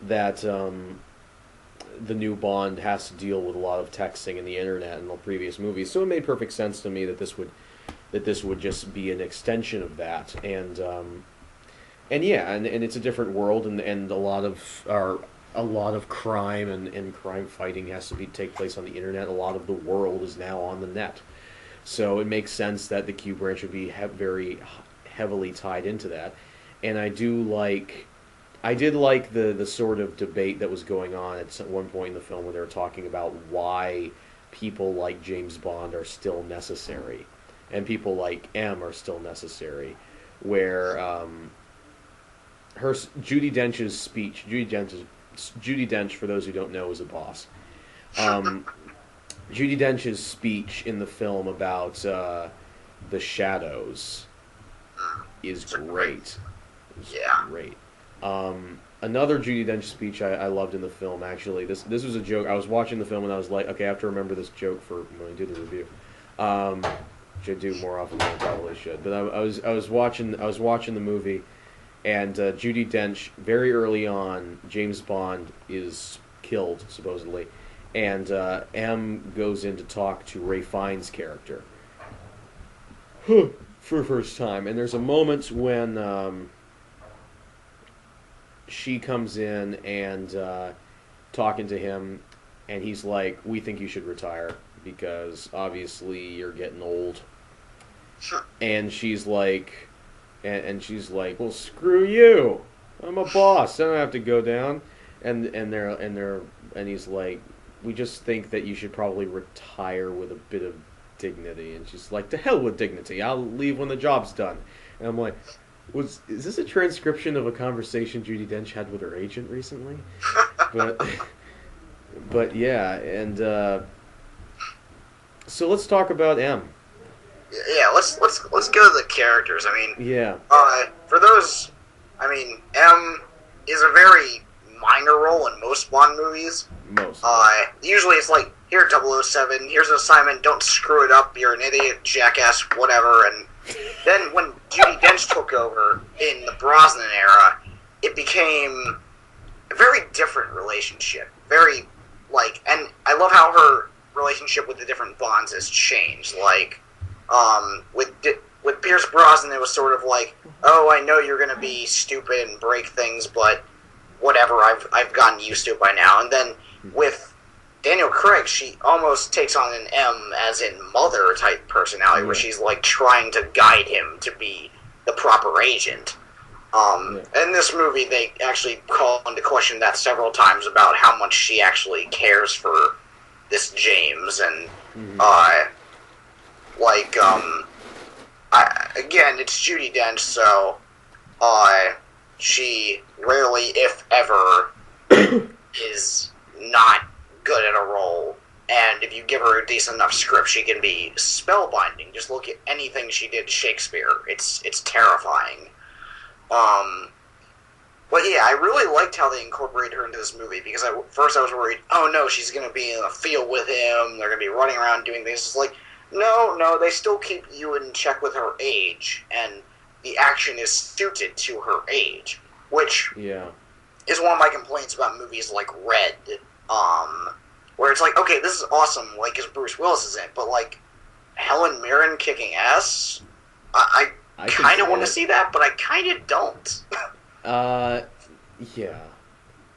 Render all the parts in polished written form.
that the new Bond has to deal with a lot of texting and the internet in the previous movies. So it made perfect sense to me that this would just be an extension of that. And yeah, and it's a different world, and a lot of crime and crime fighting has to take place on the internet. A lot of the world is now on the net, so it makes sense that the Q branch would be very heavily tied into that. And I did like the sort of debate that was going on at one point in the film where they were talking about why people like James Bond are still necessary, and people like M are still necessary, where Judi Dench's speech. Judi Dench, for those who don't know, is a boss. Judi Dench's speech in the film about the shadows is great. Yeah. Great. Another Judi Dench speech I loved in the film, actually. This was a joke. I was watching the film and I was like, okay, I have to remember this joke for when I do the review. Which I do more often than I probably should. But I was watching the movie, and Judi Dench, very early on, James Bond is killed, supposedly, and M goes in to talk to Ray Fiennes' character for the first time. And there's a moment when she comes in and talking to him, and he's like, "We think you should retire because obviously you're getting old." And she's like... And she's like, "Well, screw you! I'm a boss. I don't have to go down." And he's like, "We just think that you should probably retire with a bit of dignity." And she's like, "To hell with dignity! I'll leave when the job's done." And I'm like, is this a transcription of a conversation Judi Dench had with her agent recently? But yeah, and so let's talk about M. Yeah, let's go to the characters. I mean, yeah. For those, I mean, M is a very minor role in most Bond movies. Most. Usually it's like, here, 007, here's an assignment, don't screw it up, you're an idiot, jackass, whatever. And then when Judi Dench took over in the Brosnan era, it became a very different relationship. Very, like, and I love how her relationship with the different Bonds has changed. Like, with Pierce Brosnan, it was sort of like, "Oh, I know you're gonna be stupid and break things, but whatever, I've gotten used to it by now." And then with Daniel Craig, she almost takes on an M as in mother type personality, where she's like trying to guide him to be the proper agent. In this movie, they actually call into question that several times about how much she actually cares for this James, and again, it's Judi Dench, so she rarely, if ever, is not good at a role. And if you give her a decent enough script, she can be spellbinding. Just look at anything she did Shakespeare. It's terrifying. But yeah, I really liked how they incorporated her into this movie, because first I was worried, oh no, she's going to be in the field with him, they're going to be running around doing things. It's like, no, they still keep you in check with her age, and the action is suited to her age, which is one of my complaints about movies like Red, where it's like, okay, this is awesome, like, because Bruce Willis is in it, but, like, Helen Mirren kicking ass, I kind of want to see that, but I kind of don't. Yeah.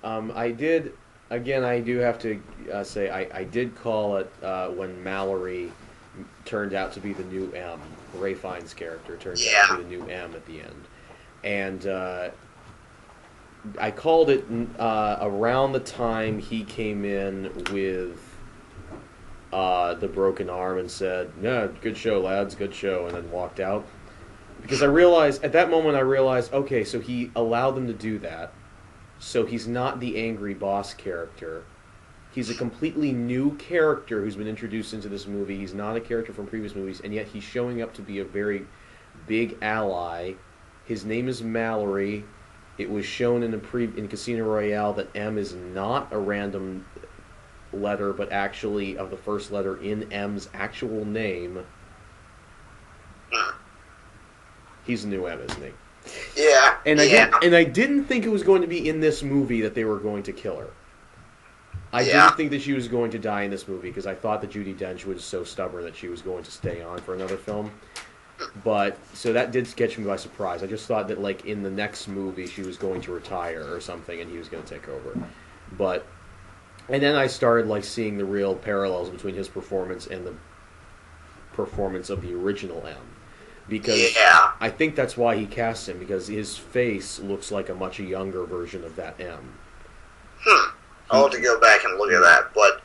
I did, again, I do have to say, I did call it when Mallory turned out to be the new M. Ray Fiennes' character turned out to be the new M at the end. And I called it around the time he came in with the broken arm and said, "Yeah, good show, lads, good show," and then walked out. Because at that moment I realized, okay, so he allowed them to do that. So he's not the angry boss character. He's a completely new character who's been introduced into this movie. He's not a character from previous movies, and yet he's showing up to be a very big ally. His name is Mallory. It was shown in Casino Royale that M is not a random letter, but actually of the first letter in M's actual name. He's a new M, isn't he? Yeah, And yeah, I didn't think it was going to be in this movie that they were going to kill her. I yeah. didn't think that she was going to die in this movie because I thought that Judi Dench was so stubborn that she was going to stay on for another film. But so that did catch me by surprise. I just thought that like in the next movie she was going to retire or something and he was going to take over. But and then I started like seeing the real parallels between his performance and the performance of the original M. Because Yeah. I think that's why he cast him, because his face looks like a much younger version of that M. I'll have to go back and look at that. But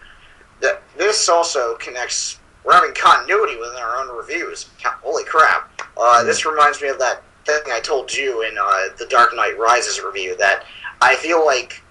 this also connects. We're having continuity within our own reviews. Holy crap. This reminds me of that thing I told you in the Dark Knight Rises review, that I feel like,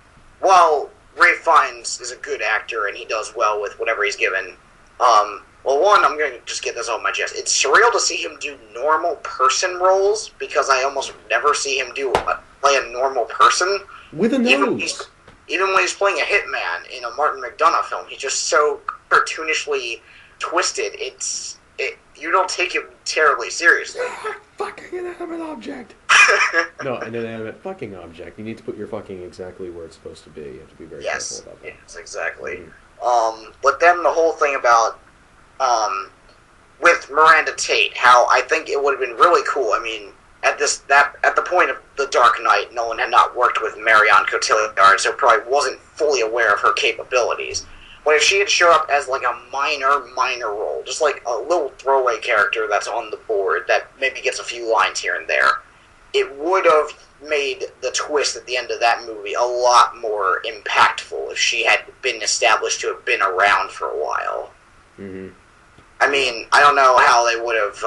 while Ralph Fiennes is a good actor and he does well with whatever he's given, well, one, I'm going to just get this off my chest. It's surreal to see him do normal person roles, because I almost never see him play a normal person. With a nose. Even when he's playing a hitman in a Martin McDonagh film, he's just so cartoonishly twisted. You don't take him terribly seriously. Fucking inanimate object. No, an inanimate fucking object. You need to put your fucking exactly where it's supposed to be. You have to be very careful about that. Yes, exactly. Mm-hmm. But then the whole thing about with Miranda Tate, how I think it would have been really cool. I mean, at the point of The Dark Knight, Nolan had not worked with Marion Cotillard, so probably wasn't fully aware of her capabilities. But if she had showed up as like a minor role, just like a little throwaway character that's on the board that maybe gets a few lines here and there, it would have made the twist at the end of that movie a lot more impactful if she had been established to have been around for a while. Mm-hmm. I mean, I don't know how they would have.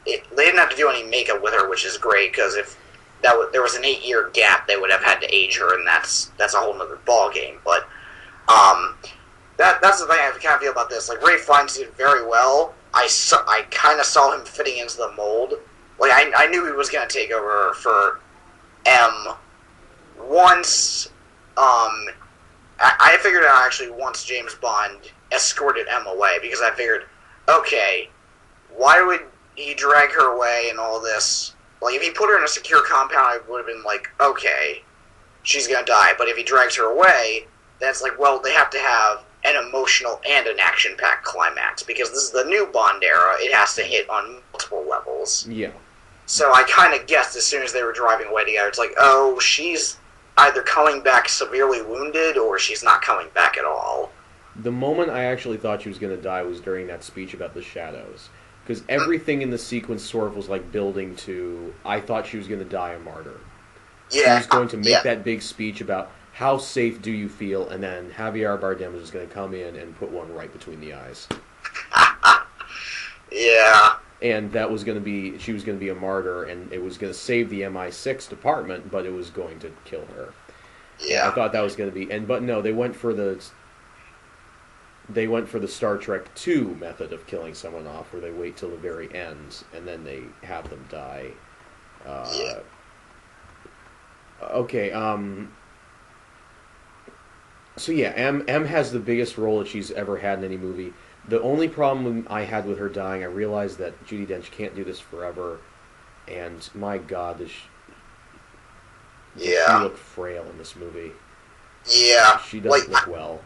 They didn't have to do any makeup with her, which is great, because if there was an 8-year gap, they would have had to age her, and that's a whole other ball game. But that's the thing I kind of feel about this. Like, Ralph Fiennes did very well. I kind of saw him fitting into the mold. Like, I knew he was going to take over for M once. I figured out actually once James Bond escorted M away, because I figured, okay, why would he drag her away and all this? Like, if he put her in a secure compound, I would have been like, okay, she's gonna die. But if he drags her away, then it's like, well, they have to have an emotional and an action-packed climax, because this is the new Bond era. It has to hit on multiple levels. Yeah. So I kind of guessed as soon as they were driving away together, it's like, oh, she's either coming back severely wounded, or she's not coming back at all. The moment I actually thought she was going to die was during that speech about the shadows. Because everything in the sequence sort of was like building to, I thought she was going to die a martyr. Yeah. She was going to make that big speech about how safe do you feel, and then Javier Bardem was just going to come in and put one right between the eyes. Yeah. And that was going to be, she was going to be a martyr, and it was going to save the MI6 department, but it was going to kill her. Yeah. I thought that was going to be, but no, they went for the Star Trek II method of killing someone off, where they wait till the very end, and then they have them die. Yeah. Okay, so yeah, M has the biggest role that she's ever had in any movie. The only problem I had with her dying, I realized that Judi Dench can't do this forever, and my God, does she look frail in this movie. Yeah. She doesn't look well.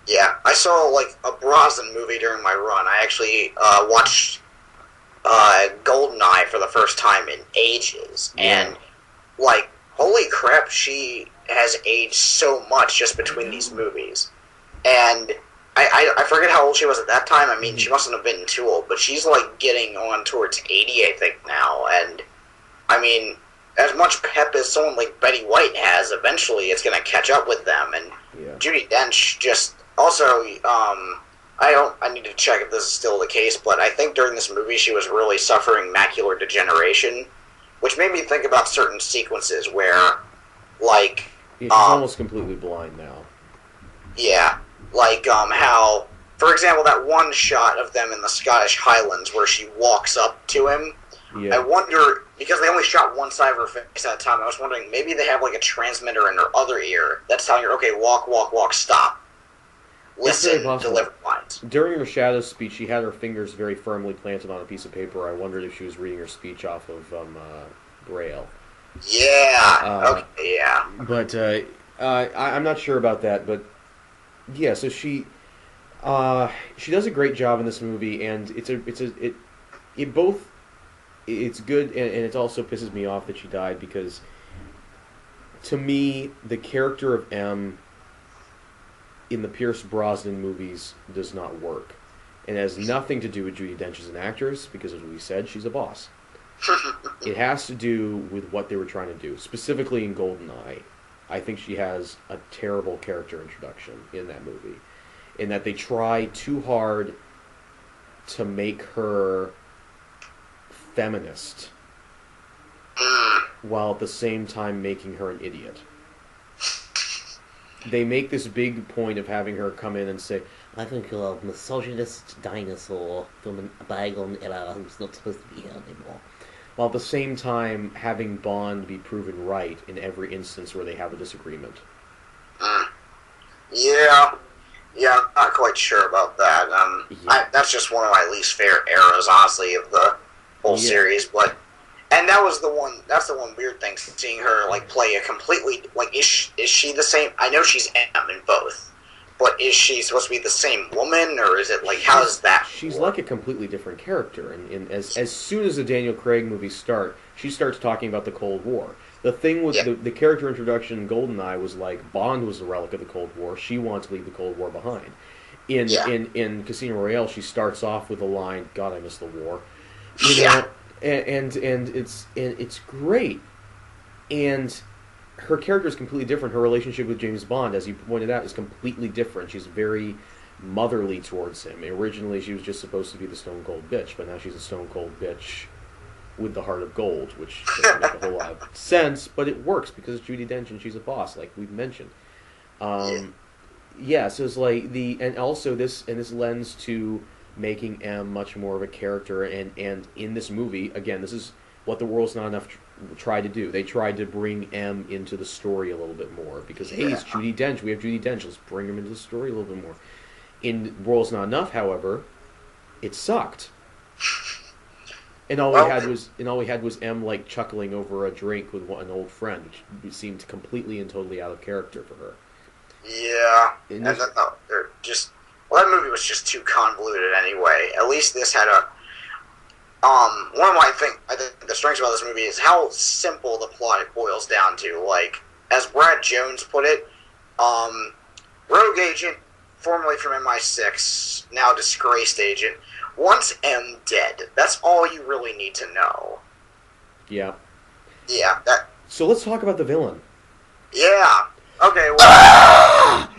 Yeah, I saw like a Brosnan movie during my run. I actually watched GoldenEye for the first time in ages, and like, holy crap, she has aged so much just between these movies. And I forget how old she was at that time. I mean, she mustn't have been too old, but she's like getting on towards 80, I think, now. And I mean, as much pep as someone like Betty White has, eventually it's going to catch up with them. And Judi Dench just also, I need to check if this is still the case, but I think during this movie she was really suffering macular degeneration, which made me think about certain sequences where, like, she's almost completely blind now. Yeah, like how, for example, that one shot of them in the Scottish Highlands where she walks up to him. Yeah. I wonder, because they only shot one side of her face at a time, I was wondering, maybe they have like a transmitter in her other ear that's telling her, okay, walk, walk, walk, stop. Listen, deliver lines. During her shadow speech, she had her fingers very firmly planted on a piece of paper. I wondered if she was reading her speech off of Braille. Yeah. Uh, Okay. Yeah. but I'm not sure about that. But yeah, so she does a great job in this movie, and it both it's good, and it also pisses me off that she died because to me the character of M in the Pierce Brosnan movies does not work. And it has nothing to do with Judi Dench as an actress, because as we said, she's a boss. It has to do with what they were trying to do. Specifically in Goldeneye, I think she has a terrible character introduction in that movie. In that they try too hard to make her feminist, while at the same time making her an idiot. They make this big point of having her come in and say, I think you're a misogynist dinosaur from a bygone era who's not supposed to be here anymore. While at the same time having Bond be proven right in every instance where they have a disagreement. Yeah. Yeah, I'm not quite sure about that. That's just one of my least favorite eras, honestly, of the whole series. But that was the one. That's the one weird thing, seeing her like play a completely like. Is she the same? I know she's M in both, but is she supposed to be the same woman, or is it like how does that? She's work? like a completely different character, and as soon as the Daniel Craig movies start, she starts talking about the Cold War. The thing with the character introduction in GoldenEye was like Bond was the relic of the Cold War. She wanted to leave the Cold War behind. In Casino Royale, she starts off with a line, "God, I miss the war," you know, and it's great. And her character is completely different. Her relationship with James Bond, as you pointed out, is completely different. She's very motherly towards him. Originally, she was just supposed to be the stone cold bitch, but now she's a stone cold bitch with the heart of gold, which doesn't make a whole lot of sense, but it works because it's Judi Dench and she's a boss, like we've mentioned. So it's like and also this lends to making M much more of a character, and in this movie, again, this is what The World's Not Enough tried to do. They tried to bring M into the story a little bit more because hey, it's Judi Dench. We have Judi Dench. Let's bring him into the story a little bit more. In World's Not Enough, however, it sucked. And all we had was M like chuckling over a drink with an old friend, which seemed completely and totally out of character for her. Yeah, they're just that movie was just too convoluted anyway. At least this had a one of I think the strengths about this movie is how simple the plot boils down to. Like as Brad Jones put it, rogue agent, formerly from MI6, now disgraced agent. Once M dead, that's all you really need to know. Yeah. Yeah. So let's talk about the villain. Yeah. Okay. Well,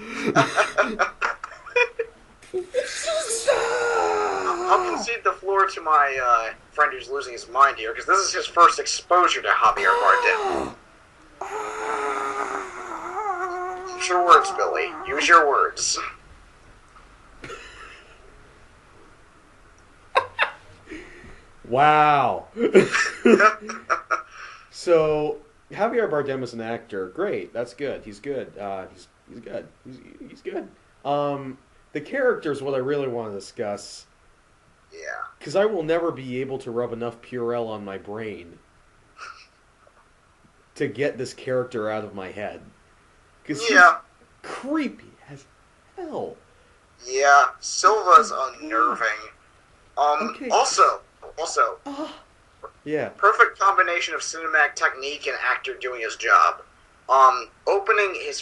I'll concede the floor to my friend who's losing his mind here because this is his first exposure to Javier Bardem. Use your words, Billy. Use your words. Wow. So Javier Bardem is an actor. Great. That's good. He's good. He's good. He's good. The character is what I really want to discuss. Yeah. Because I will never be able to rub enough Purell on my brain to get this character out of my head. Because he's creepy as hell. Yeah. Silva's unnerving. Okay. Also, perfect combination of cinematic technique and actor doing his job. Opening the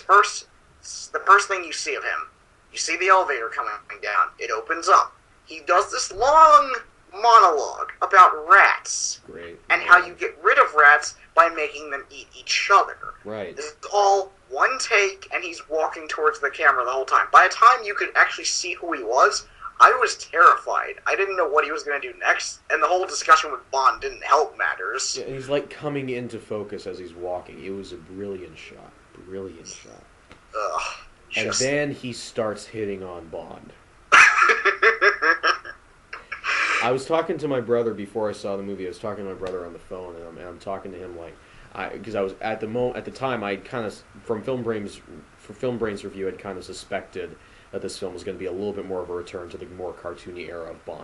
first thing you see of him, you see the elevator coming down. It opens up. He does this long monologue about rats. Great. And how you get rid of rats by making them eat each other. Right. This is all one take, and he's walking towards the camera the whole time. By the time you could actually see who he was, I was terrified. I didn't know what he was going to do next, and the whole discussion with Bond didn't help matters. Yeah, he's like coming into focus as he's walking. It was a brilliant shot. Brilliant shot. And then he starts hitting on Bond. I was talking to my brother before I saw the movie. I was talking to my brother on the phone, and I'm talking to him like, because I was at the time I kind of for Film Brain's review, I'd kind of suspected that this film was going to be a little bit more of a return to the more cartoony era of Bond.